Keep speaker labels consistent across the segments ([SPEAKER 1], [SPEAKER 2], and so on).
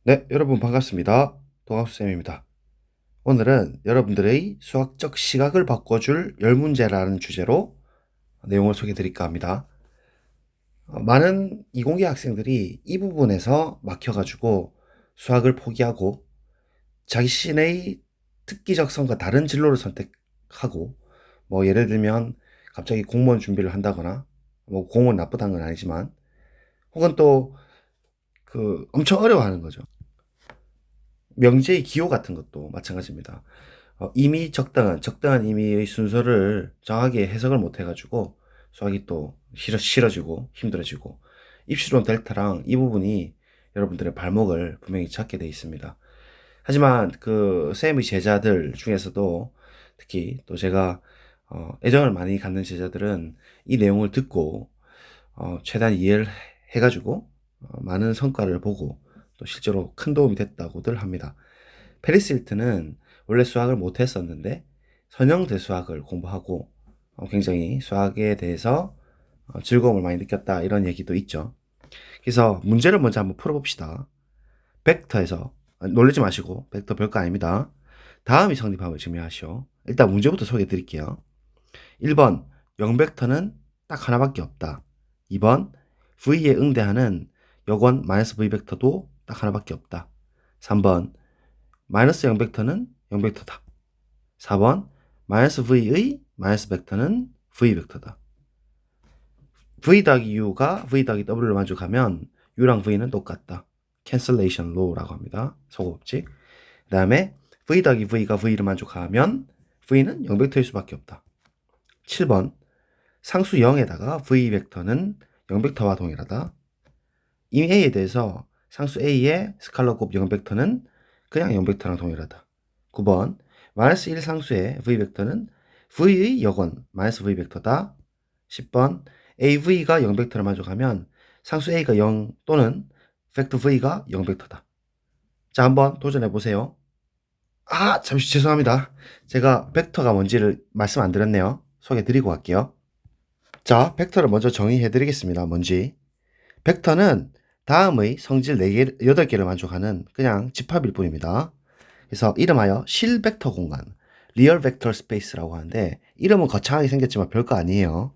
[SPEAKER 1] 네, 여러분 반갑습니다. 동학수쌤입니다. 오늘은 여러분들의 수학적 시각을 바꿔줄 열 문제라는 주제로 내용을 소개해 드릴까 합니다. 많은 이공계 학생들이 이 부분에서 막혀가지고 수학을 포기하고 자신의 특기적성과 다른 진로를 선택하고, 예를 들면 갑자기 공무원 준비를 한다거나, 공무원 나쁘다는 건 아니지만, 혹은 또 엄청 어려워하는 거죠. 명제의 기호 같은 것도 마찬가지입니다. 임의 적당한 임의의 순서를 정확하게 해석을 못 해가지고 수학이 또 싫어지고 힘들어지고, 입시론 델타랑 이 부분이 여러분들의 발목을 분명히 잡게 되어 있습니다. 하지만 쌤의 제자들 중에서도 특히 또 제가 애정을 많이 갖는 제자들은 이 내용을 듣고 최대한 이해를 해가지고 많은 성과를 보고 또 실제로 큰 도움이 됐다고들 합니다. 페리스 힐튼은 원래 수학을 못했었는데 선형대 수학을 공부하고 굉장히 수학에 대해서 즐거움을 많이 느꼈다, 이런 얘기도 있죠. 그래서 문제를 먼저 한번 풀어봅시다. 벡터에서 놀라지 마시고, 벡터 별거 아닙니다. 다음이 성립함을 증명하시오. 일단 문제부터 소개해 드릴게요. 1번 0벡터는 딱 하나밖에 없다. 2번 V에 응대하는 여권 -V 벡터도 딱 하나밖에 없다. 3번 마이너스 0벡터는 0벡터다. 4번 V의 마이너스 벡터는 V 벡터다. V 더하기 U가 V 더하기 W를 만족하면 U랑 V는 똑같다. 캔슬레이션 로우라고 합니다. 소거법칙. 그 다음에 V 더하기 V가 V를 만족하면 V는 0벡터일 수밖에 없다. 7번 상수 0에다가 V 벡터는 0벡터와 동일하다. 이미 A에 대해서 상수 A의 스칼러 곱 0벡터는 그냥 0벡터랑 동일하다. 9번 마이너스 1 상수의 V 벡터는 V의 여권 마이너스 V 벡터다. 10번 AV가 0벡터를 만족하면 상수 A가 0 또는 벡터 V가 0벡터다. 자, 한번 도전해 보세요. 잠시 죄송합니다. 제가 벡터가 뭔지를 말씀 안 드렸네요. 소개해 드리고 갈게요. 자, 벡터를 먼저 정의해 드리겠습니다. 뭔지. 벡터는 다음의 성질 4개, 8개를 만족하는 그냥 집합일 뿐입니다. 그래서 이름하여 실벡터 공간, 리얼 벡터 스페이스라고 하는데, 이름은 거창하게 생겼지만 별거 아니에요.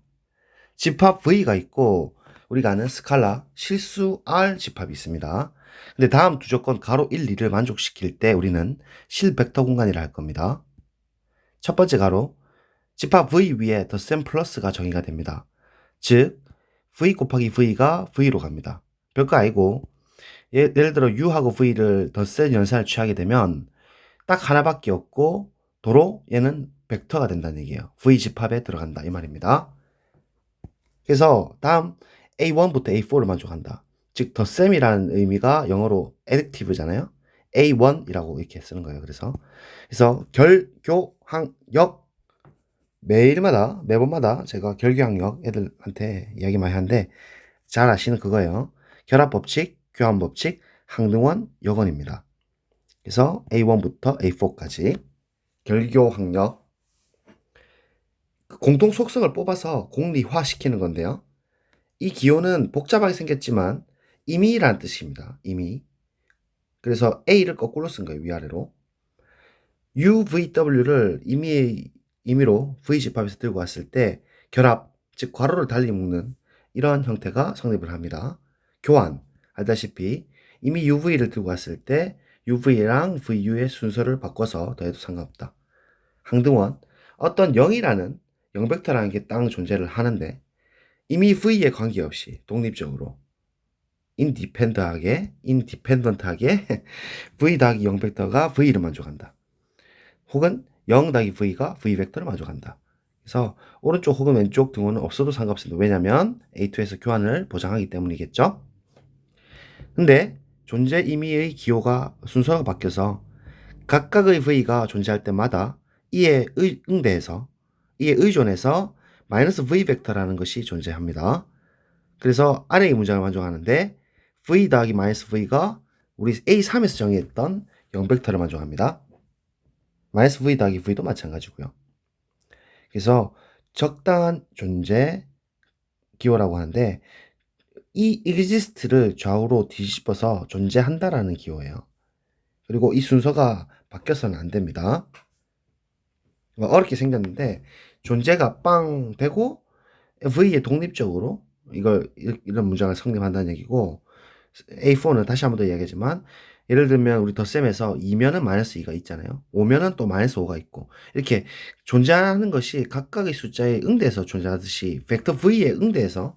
[SPEAKER 1] 집합 V가 있고 우리가 아는 스칼라 실수 R 집합이 있습니다. 근데 다음 두 조건 가로 1, 2를 만족시킬 때 우리는 실벡터 공간이라 할 겁니다. 첫 번째 가로, 집합 V 위에 덧셈 플러스가 정의가 됩니다. 즉 V 곱하기 V가 V로 갑니다. 별거 아니고, 예를 들어 U하고 V를 덧셈 연산을 취하게 되면 딱 하나밖에 없고 도로 얘는 벡터가 된다는 얘기예요. V 집합에 들어간다, 이 말입니다. 그래서 다음 A1부터 A4를 만족한다. 즉 덧셈이라는 의미가 영어로 additive잖아요. A1이라고 이렇게 쓰는 거예요. 그래서 결교항역, 매번마다 제가 결교항역 애들한테 이야기 많이 하는데 잘 아시는 그거예요. 결합법칙, 교환법칙, 항등원, 여건입니다. 그래서 A1부터 A4까지 결교항력, 공통 속성을 뽑아서 공리화시키는 건데요. 이 기호는 복잡하게 생겼지만 임의란 뜻입니다. 임의. 그래서 A를 거꾸로 쓴 거예요. 위아래로. UVW를 임의로 V집합에서 들고 왔을 때 결합, 즉 괄호를 달리 묶는 이런 형태가 성립을 합니다. 교환, 알다시피 이미 UV를 들고 왔을 때 UV랑 VU의 순서를 바꿔서 더해도 상관없다. 항등원, 어떤 0이라는 0벡터라는 게 땅 존재를 하는데 이미 V에 관계없이 독립적으로 인디펜던트하게 V 더하기 0벡터가 V를 만족한다. 혹은 0 더하기 V가 V 벡터를 만족한다. 그래서 오른쪽 혹은 왼쪽 등호는 없어도 상관없습니다. 왜냐하면 A2에서 교환을 보장하기 때문이겠죠. 근데 존재 임의의 기호가 순서가 바뀌어서 각각의 V가 존재할 때마다 이에 응대해서, 이에 의존해서 마이너스 V 벡터라는 것이 존재합니다. 그래서 아래의 문장을 만족하는데 V 더하기 마이너스 V가 우리 A3에서 정의했던 0벡터를 만족합니다. 마이너스 V 더하기 V도 마찬가지고요. 그래서 적당한 존재 기호라고 하는데 이 exist를 좌우로 뒤집어서 존재한다라는 기호예요. 그리고 이 순서가 바뀌어서는 안 됩니다. 어렵게 생겼는데 존재가 빵 되고 V에 독립적으로 이런 문장을 성립한다는 얘기고, A4는 다시 한 번 더 이야기하지만 예를 들면 우리 덧셈에서 2면은 마이너스 2가 있잖아요. 5면은 또 마이너스 5가 있고, 이렇게 존재하는 것이 각각의 숫자에 응대해서 존재하듯이 벡터 V에 응대해서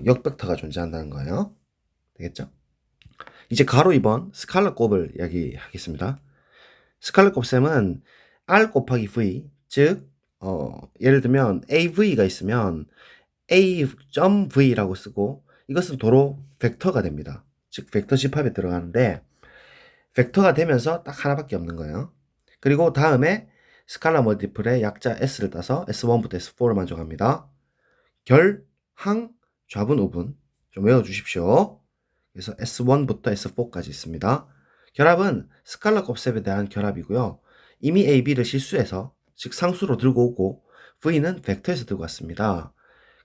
[SPEAKER 1] 역벡터가 존재한다는 거예요. 되겠죠? 이제 가로 2번 스칼라 곱을 이야기하겠습니다. 스칼라 곱셈은 R 곱하기 V, 즉 예를 들면 AV가 있으면 A.V라고 쓰고, 이것은 도로 벡터가 됩니다. 즉 벡터 집합에 들어가는데 벡터가 되면서 딱 하나밖에 없는 거예요. 그리고 다음에 스칼라 멀티플의 약자 S를 따서 S1부터 S4를 만족합니다. 결, 항, 좌분, 우분 좀 외워주십시오. 그래서 S1부터 S4까지 있습니다. 결합은 스칼라 곱셈에 대한 결합이고요. 이미 A, B를 실수해서 즉 상수로 들고 오고 V는 벡터에서 들고 왔습니다.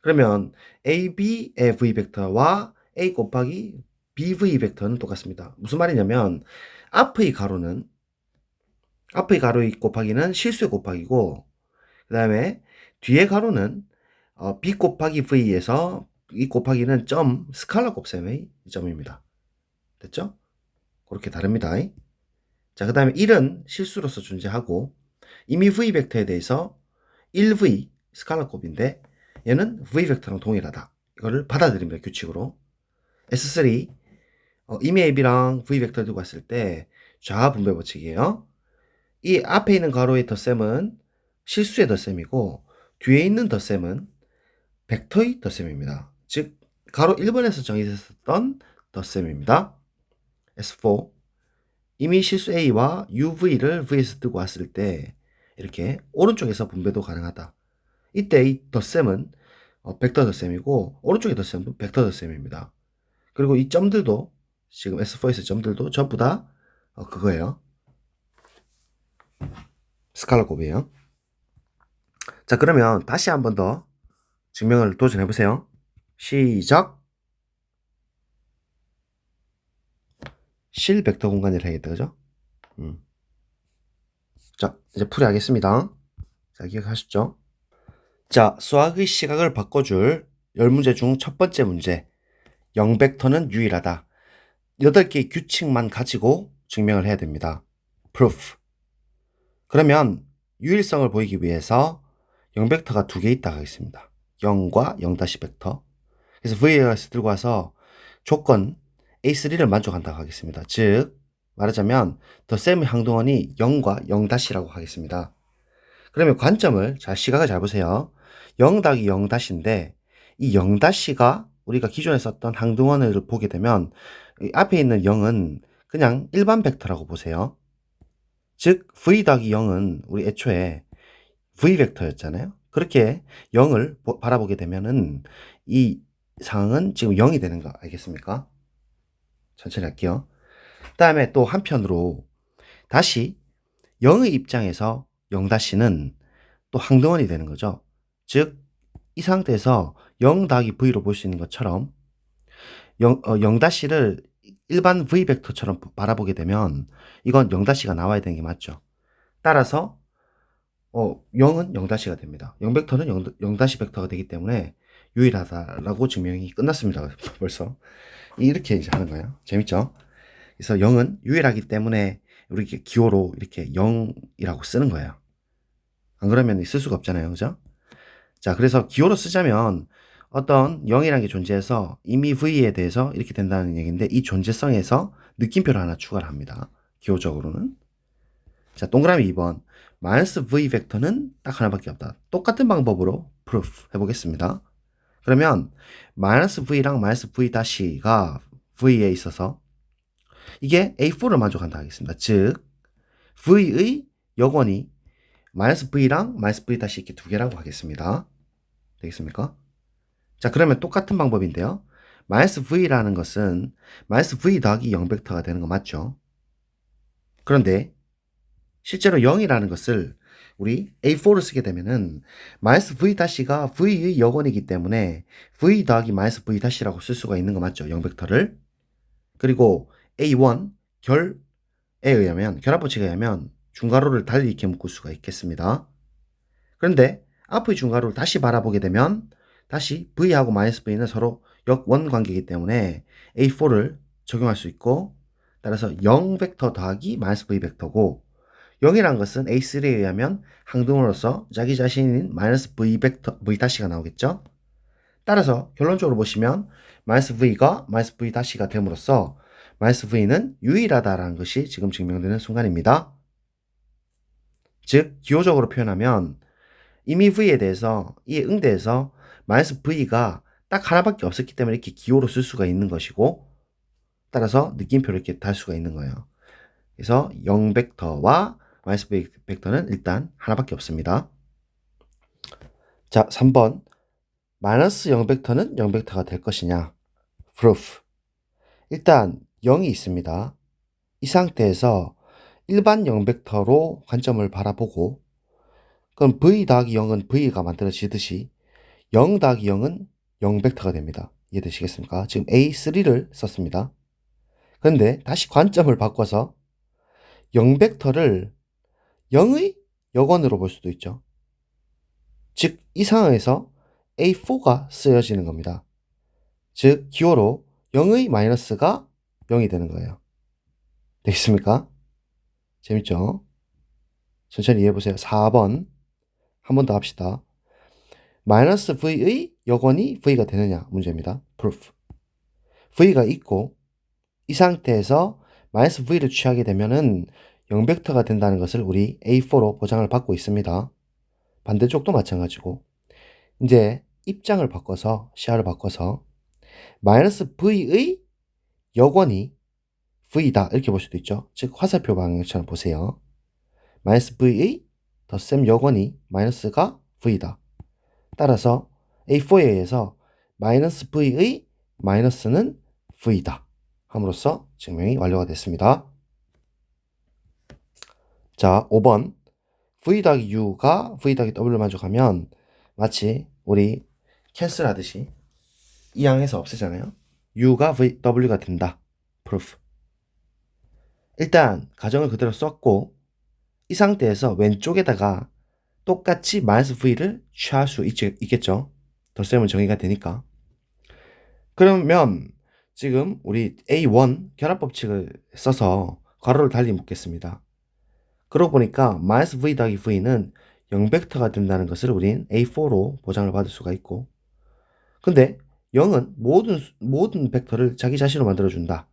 [SPEAKER 1] 그러면 AB의 V벡터와 A 곱하기 BV 벡터는 똑같습니다. 무슨 말이냐면 앞의 가로 곱하기는 실수의 곱하기고, 그 다음에 뒤에 가로는 B 곱하기 V에서 이 곱하기는 점 스칼라 곱셈의 점입니다. 됐죠? 그렇게 다릅니다. 자, 그 다음에 1은 실수로서 존재하고 이미 V벡터에 대해서 1V 스칼라 곱인데 얘는 V벡터랑 동일하다. 이거를 받아들입니다. 규칙으로. S3 이미 AB랑 V벡터 두고 왔을 때 좌 분배 법칙이에요. 이 앞에 있는 가로의 덧셈은 실수의 덧셈이고 뒤에 있는 덧셈은 벡터의 덧셈입니다. 즉 가로 1번에서 정의됐었던 덧셈입니다. S4 이미 실수 A와 UV를 V에서 뜨고 왔을 때 이렇게 오른쪽에서 분배도 가능하다. 이때 이 덧셈은 벡터 덧셈이고 오른쪽의 덧셈은 벡터 덧셈입니다. 그리고 이 점들도 지금 S4에서 점들도 전부 다 그거예요. 스칼라 곱이에요. 자, 그러면 다시 한 번 더 증명을 도전해 보세요. 시작. 실 벡터 공간을 해야겠다, 그죠? 자, 이제 풀이하겠습니다. 자, 기억하셨죠? 자, 수학의 시각을 바꿔줄 10문제 중 첫 번째 문제. 0벡터는 유일하다. 8개의 규칙만 가지고 증명을 해야 됩니다. proof. 그러면 유일성을 보이기 위해서 0벡터가 2개 있다고 하겠습니다. 0과 0-벡터. 그래서 V에서 들고 와서 조건 A3를 만족한다고 하겠습니다. 즉 말하자면 덧셈의 항동원이 0과 0-라고 하겠습니다. 그러면 관점을 시각을 잘 보세요. 0-0-인데 이 0-가 우리가 기존에 썼던 항등원을 보게 되면 앞에 있는 0은 그냥 일반 벡터라고 보세요. 즉 V-0은 우리 애초에 V벡터였잖아요. 그렇게 0을 바라보게 되면은 이 상황은 지금 0이 되는 거 알겠습니까? 천천히 할게요. 그 다음에 또 한편으로 다시 0의 입장에서 0-는 또 항등원이 되는 거죠. 즉 이 상태에서 0-V로 볼 수 있는 것처럼 0-를 일반 V벡터처럼 바라보게 되면 이건 0-가 나와야 되는 게 맞죠. 따라서 0은 0-가 됩니다. 0벡터는 0-벡터가 되기 때문에 유일하다라고 증명이 끝났습니다. 벌써 이렇게 이제 하는 거예요. 재밌죠? 그래서 0은 유일하기 때문에 우리 기호로 이렇게 0이라고 쓰는 거예요. 안 그러면 쓸 수가 없잖아요. 그죠? 자, 그래서 기호로 쓰자면 어떤 0이라는 게 존재해서 이미 V에 대해서 이렇게 된다는 얘기인데 이 존재성에서 느낌표를 하나 추가를 합니다. 기호적으로는. 자, 동그라미 2번. 마이너스 V 벡터는 딱 하나밖에 없다. 똑같은 방법으로 proof 해보겠습니다. 그러면 마이너스 V랑 마이너스 V-가 V에 있어서 이게 A4를 만족한다 하겠습니다. 즉 V의 역원이 마이너스 V랑 마이너스 V- 이렇게 두 개라고 하겠습니다. 되겠습니까? 자, 그러면 똑같은 방법인데요. 마이너스 V라는 것은 마이너스 V 더하기 0벡터가 되는 거 맞죠? 그런데 실제로 0이라는 것을 우리 A4를 쓰게 되면은 마이너스 V 다시가 V의 역원이기 때문에 V 더하기 마이너스 V 다시라고 쓸 수가 있는 거 맞죠? 0벡터를. 그리고 A1 결에 의하면 결합법칙에 의하면 중괄호를 달리 이렇게 묶을 수가 있겠습니다. 그런데 앞의 중괄호를 다시 바라보게 되면 다시 V하고 마이너스 V는 서로 역원 관계이기 때문에 A4를 적용할 수 있고 따라서 0벡터 더하기 마이너스 V 벡터고 0이란 것은 A3에 의하면 항등으로서 자기 자신인 마이너스 V 벡터 V 다시가 나오겠죠. 따라서 결론적으로 보시면 마이너스 V가 마이너스 V 다시가 됨으로써 마이너스 V는 유일하다라는 것이 지금 증명되는 순간입니다. 즉 기호적으로 표현하면 이미 V에 대해서 이 응대에서 마이너스 V가 딱 하나밖에 없었기 때문에 이렇게 기호로 쓸 수가 있는 것이고 따라서 느낌표를 이렇게 달 수가 있는 거예요. 그래서 0벡터와 마이너스 V 벡터는 일단 하나밖에 없습니다. 자, 3번 마이너스 0벡터는 0벡터가 될 것이냐? proof. 일단 0이 있습니다. 이 상태에서 일반 0벡터로 관점을 바라보고 그럼 V 더하기 0은 V가 만들어지듯이 0 더하기 0은 0벡터가 됩니다. 이해되시겠습니까? 지금 A3를 썼습니다. 그런데 다시 관점을 바꿔서 0벡터를 0의 역원으로 볼 수도 있죠. 즉, 이 상황에서 A4가 쓰여지는 겁니다. 즉, 기호로 0의 마이너스가 0이 되는 거예요. 되겠습니까? 재밌죠? 천천히 이해해보세요. 4번 한 번 더 합시다. 마이너스 V의 역원이 V가 되느냐 문제입니다. proof. V가 있고 이 상태에서 마이너스 V를 취하게 되면은 0벡터가 된다는 것을 우리 A4로 보장을 받고 있습니다. 반대쪽도 마찬가지고 이제 입장을 바꿔서 시야를 바꿔서 마이너스 V의 역원이 V다 이렇게 볼 수도 있죠. 즉 화살표 방향처럼 보세요. 마이너스 V의 덧셈 역원이 마이너스가 V다. 따라서 A4에 의해서 마이너스 V의 마이너스는 V다 함으로써 증명이 완료가 됐습니다. 자, 5번 V 더하기 U가 V 더하기 W를 만족하면 마치 우리 캔슬 하듯이 이 항에서 없애잖아요. U가 W가 된다. proof. 일단 가정을 그대로 썼고 이 상태에서 왼쪽에다가 똑같이 마이너스 V를 취할 수 있겠죠. 덧셈은 정의가 되니까. 그러면 지금 우리 A1 결합법칙을 써서 괄호를 달리 묶겠습니다. 그러고 보니까 마이너스 V 더하기 V는 0벡터가 된다는 것을 우린 A4로 보장을 받을 수가 있고 근데 0은 모든 벡터를 자기 자신으로 만들어준다.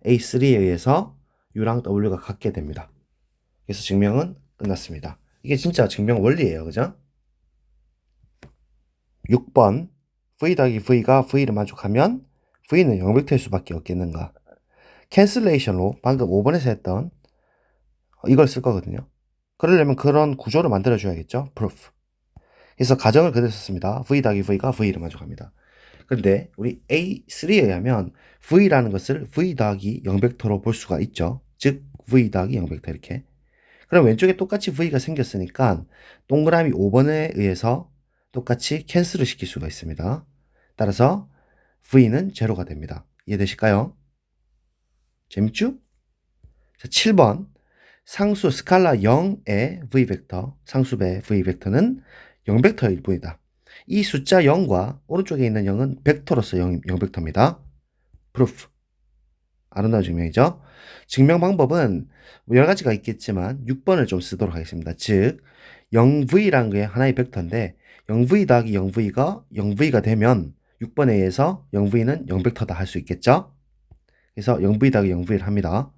[SPEAKER 1] A3에 의해서 U랑 W가 같게 됩니다. 그래서 증명은 끝났습니다. 이게 진짜 증명 원리예요. 그죠? 6번 V 더하기 V가 V를 만족하면 V는 0벡터일 수밖에 없겠는가? 캔슬레이션로 방금 5번에서 했던 이걸 쓸 거거든요. 그러려면 그런 구조를 만들어줘야겠죠? proof. 그래서 가정을 그대로 썼습니다. V 더하기 V가 V를 만족합니다. 그런데 우리 A3에 의하면 V라는 것을 V 더하기 0벡터로 볼 수가 있죠. 즉 V 더하기 0벡터 이렇게. 그럼 왼쪽에 똑같이 V가 생겼으니까 동그라미 5번에 의해서 똑같이 캔슬을 시킬 수가 있습니다. 따라서 V는 제로가 됩니다. 이해되실까요? 재밌죠? 자, 7번 상수 스칼라 0의 V벡터, 상수배 V벡터는 0벡터일 뿐이다. 이 숫자 0과 오른쪽에 있는 0은 벡터로서 0벡터입니다. proof. 아름다운 증명이죠. 증명 방법은 여러 가지가 있겠지만 6번을 좀 쓰도록 하겠습니다. 즉 0V라는 게 하나의 벡터인데 0V 더하기 0V가 0V가 되면 6번에 의해서 0V는 0벡터다 할 수 있겠죠. 그래서 0V 더하기 0V를 합니다.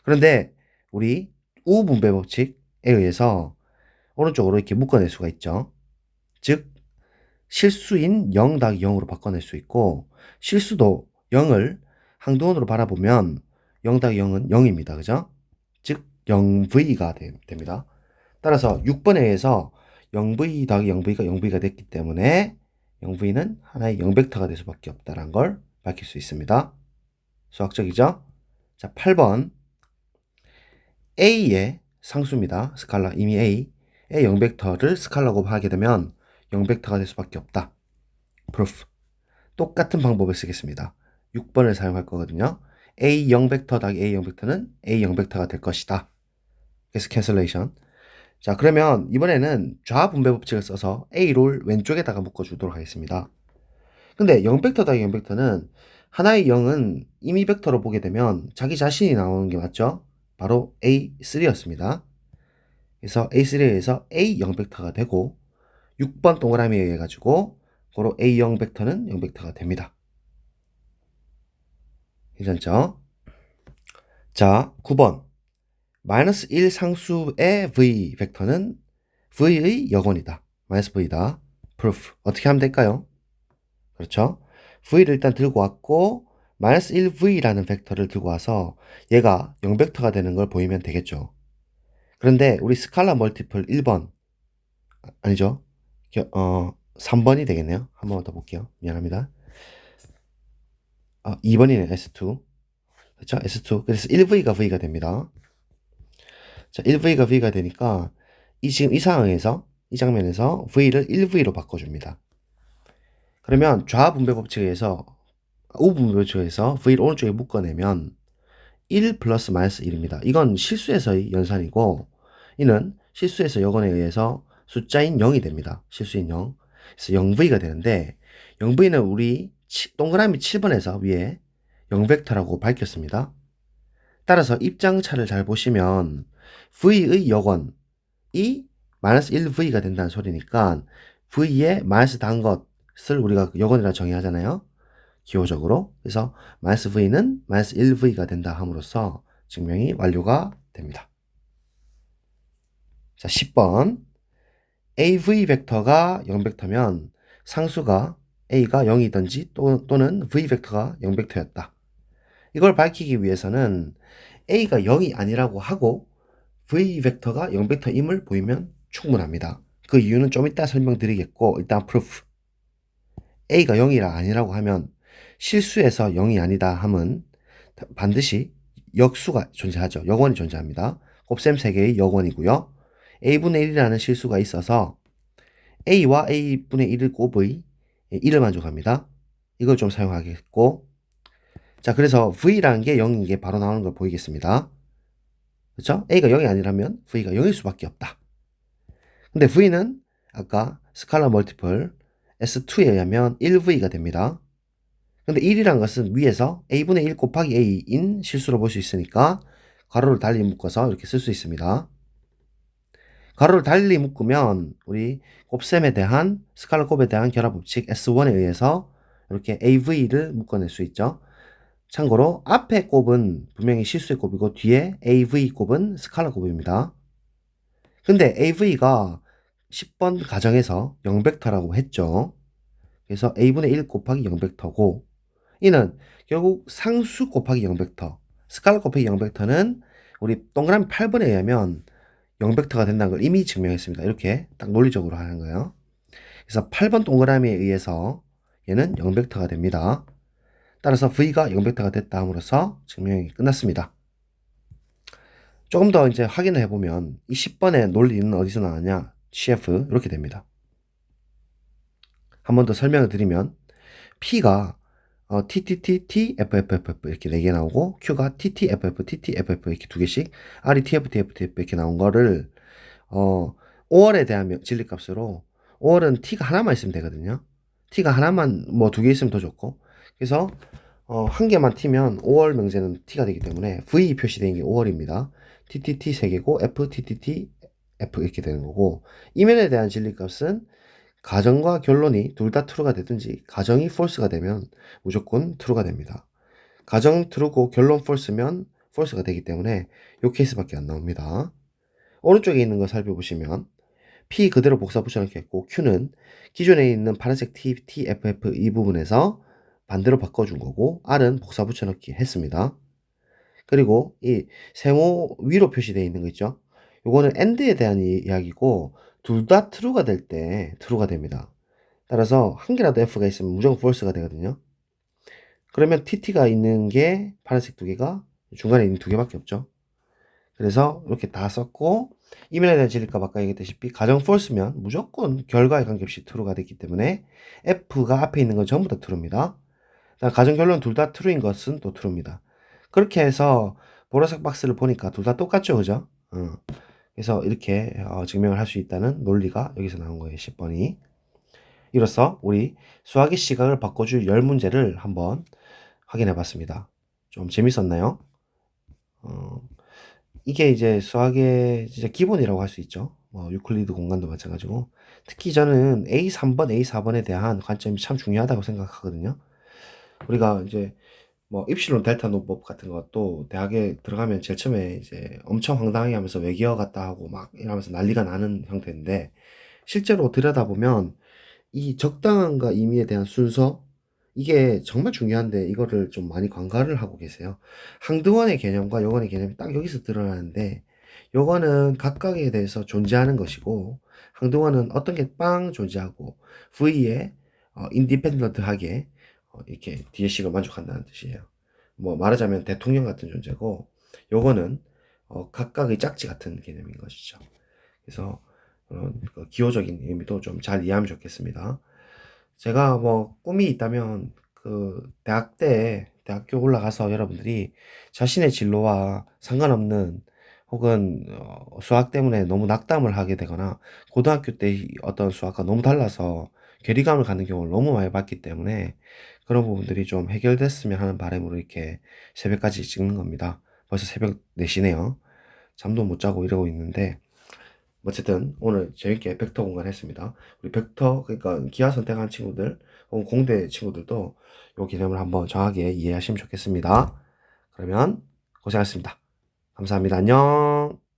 [SPEAKER 1] 그런데 우리 우분배 법칙에 의해서 오른쪽으로 이렇게 묶어낼 수가 있죠. 즉 실수인 0 더하기 0으로 바꿔낼 수 있고 실수도 0을 항등원으로 바라보면 0 더하기 0은 0입니다. 그죠? 즉 0V가 됩니다. 따라서 6번에 의해서 0V 더하기 0V가 0V가 됐기 때문에 0V는 하나의 0벡터가 될 수밖에 없다는 걸 밝힐 수 있습니다. 수학적이죠? 자, 8번 A의 상수입니다. 스칼라 이미 A. 0벡터를 스칼라 곱하게 되면 0벡터가 될 수밖에 없다. proof. 똑같은 방법을 쓰겠습니다. 6번을 사용할 거거든요. A0벡터 더하기 A0벡터는 A0벡터가 될 것이다. 그래서 cancellation. 자, 그러면 이번에는 좌분배 법칙을 써서 A를 왼쪽에다가 묶어주도록 하겠습니다. 근데 0벡터 더하기 0벡터는 하나의 0은 임의 벡터로 보게 되면 자기 자신이 나오는 게 맞죠? 바로 A3였습니다. 그래서 A3에서 A0 벡터가 되고 6번 동그라미에 의해 가지고 고로 A0 벡터는 0 벡터가 됩니다. 괜찮죠? 자, 9번 마이너스 1 상수의 V 벡터는 V의 역원이다. 마이너스 V다. proof. 어떻게 하면 될까요? 그렇죠? V를 일단 들고 왔고 마이너스 1V라는 벡터를 들고 와서 얘가 0 벡터가 되는 걸 보이면 되겠죠. 그런데 우리 스칼라 멀티플 1번 아니죠? 3번이 되겠네요. 한 번 더 볼게요. 미안합니다. 2번이네. S2. 그렇죠? S2. 그래서 1V가 V가 됩니다. 자, 1V가 V가 되니까 지금 이 상황에서 이 장면에서 V를 1V로 바꿔줍니다. 그러면 좌분배 법칙에 의해서 우분배 법칙에 의해서 V를 오른쪽에 묶어내면 1 플러스 마이너스 1입니다. 이건 실수에서의 연산이고 이는 실수에서 역원에 의해서 숫자인 0이 됩니다. 실수인 0. 그래서 0V가 되는데 0V는 우리 동그라미 7번에서 위에 0벡터라고 밝혔습니다. 따라서 입장차를 잘 보시면 V의 역원이 마이너스 1V가 된다는 소리니까 V에 마이너스 단 것을 우리가 역원이라 정의하잖아요. 기호적으로. 그래서 마이너스 V는 마이너스 1V가 된다 함으로써 증명이 완료가 됩니다. 자, 10번. AV 벡터가 0벡터면 상수가 A가 0이든지 또는 V 벡터가 0벡터였다. 이걸 밝히기 위해서는 A가 0이 아니라고 하고 V 벡터가 0벡터임을 보이면 충분합니다. 그 이유는 좀 이따 설명드리겠고 일단 proof. A가 0이라 아니라고 하면 실수에서 0이 아니다 함은 반드시 역수가 존재하죠. 역원이 존재합니다. 곱셈 3개의 역원이고요. A분의 1이라는 실수가 있어서 A와 A분의 1을 곱의 1을 만족합니다. 이걸 좀 사용하겠고 자, 그래서 V라는 게 0인 게 바로 나오는 걸 보이겠습니다. 그렇죠? A가 0이 아니라면 V가 0일 수밖에 없다. 근데 V는 아까 스칼라 멀티플 S2에 의하면 1V가 됩니다. 근데 1이란 것은 위에서 A분의 1 곱하기 A인 실수로 볼 수 있으니까 가로를 달리 묶어서 이렇게 쓸 수 있습니다. 가로를 달리 묶으면 우리 곱셈에 대한 스칼라 곱에 대한 결합 법칙 S1에 의해서 이렇게 AV를 묶어낼 수 있죠. 참고로 앞에 곱은 분명히 실수의 곱이고 뒤에 AV 곱은 스칼라 곱입니다. 근데 AV가 10번 가정에서 0벡터라고 했죠. 그래서 A분의 1 곱하기 0벡터고 이는 결국 상수 곱하기 0벡터 스칼라 곱하기 0벡터는 우리 동그라미 8번에 의하면 0벡터가 된다는 걸 이미 증명했습니다. 이렇게 딱 논리적으로 하는 거예요. 그래서 8번 동그라미에 의해서 얘는 0벡터가 됩니다. 따라서 V가 0벡터가 됐다 함으로써 증명이 끝났습니다. 조금 더 이제 확인을 해보면 이 10번의 논리는 어디서 나왔냐? CF 이렇게 됩니다. 한 번 더 설명을 드리면 P가 TTT, FFFF 이렇게 4개 나오고 Q가 TTFF, TTFF 이렇게 2개씩 R이 TF, TF, TF 이렇게 나온 거를 5월에 대한 진리값으로 5월은 T가 하나만 있으면 되거든요. T가 하나만 뭐 2개 있으면 더 좋고 그래서 한 개만 T면 5월 명제는 T가 되기 때문에 V 표시되는 게 5월입니다. TTT 3개고 F, TTT, F 이렇게 되는 거고 이면에 대한 진리값은 가정과 결론이 둘 다 true가 되든지 가정이 false가 되면 무조건 true가 됩니다. 가정 true고 결론 false면 false가 되기 때문에 이 케이스밖에 안 나옵니다. 오른쪽에 있는 거 살펴보시면 P 그대로 복사 붙여넣기했고 Q는 기존에 있는 파란색 T, T, F, F 이 부분에서 반대로 바꿔준 거고 R은 복사 붙여넣기 했습니다. 그리고 이 세모 위로 표시되어 있는 거 있죠? 요거는 AND에 대한 이야기고 둘 다 true가 될 때 true가 됩니다. 따라서 한 개라도 F가 있으면 무조건 false가 되거든요. 그러면 TT가 있는 게 파란색 2개가 중간에 있는 2개밖에 없죠. 그래서 이렇게 다 썼고 이면에 대한 진리값 아까 얘기했다시피 가정 false면 무조건 결과에 관계없이 true가 됐기 때문에 F가 앞에 있는 건 전부 다 true입니다. 가정 결론 둘 다 true인 것은 또 true입니다. 그렇게 해서 보라색 박스를 보니까 둘 다 똑같죠, 그죠? 그래서 이렇게 증명을 할 수 있다는 논리가 여기서 나온 거예요, 10번이. 이로써 우리 수학의 시각을 바꿔줄 10문제를 한번 확인해 봤습니다. 좀 재밌었나요? 이게 이제 수학의 진짜 기본이라고 할 수 있죠. 유클리드 공간도 마찬가지고. 특히 저는 A3번, A4번에 대한 관점이 참 중요하다고 생각하거든요. 우리가 이제 입실론 델타 논법 같은 것도 대학에 들어가면 제일 처음에 이제 엄청 황당하게 하면서 외계어 같다 하고 막 이러면서 난리가 나는 형태인데 실제로 들여다보면 이 적당함과 의미에 대한 순서 이게 정말 중요한데 이거를 좀 많이 관가를 하고 계세요. 항등원의 개념과 요건의 개념이 딱 여기서 드러나는데 요거는 각각에 대해서 존재하는 것이고 항등원은 어떤 게 빵 존재하고 V에 인디펜던트하게 이렇게 DSC가 만족한다는 뜻이에요. 말하자면 대통령 같은 존재고 요거는 각각의 짝지 같은 개념인 것이죠. 그래서 그 기호적인 의미도 좀 잘 이해하면 좋겠습니다. 제가 꿈이 있다면 그 대학교 올라가서 여러분들이 자신의 진로와 상관없는 혹은 수학 때문에 너무 낙담을 하게 되거나 고등학교 때 어떤 수학과 너무 달라서 괴리감을 갖는 경우를 너무 많이 봤기 때문에 그런 부분들이 좀 해결됐으면 하는 바람으로 이렇게 새벽까지 찍는 겁니다. 벌써 새벽 4시네요. 잠도 못 자고 이러고 있는데 어쨌든 오늘 재밌게 벡터 공간 했습니다. 우리 벡터 그러니까 기하 선택한 친구들 혹은 공대 친구들도 이 개념을 한번 정확하게 이해하시면 좋겠습니다. 그러면 고생하셨습니다. 감사합니다. 안녕.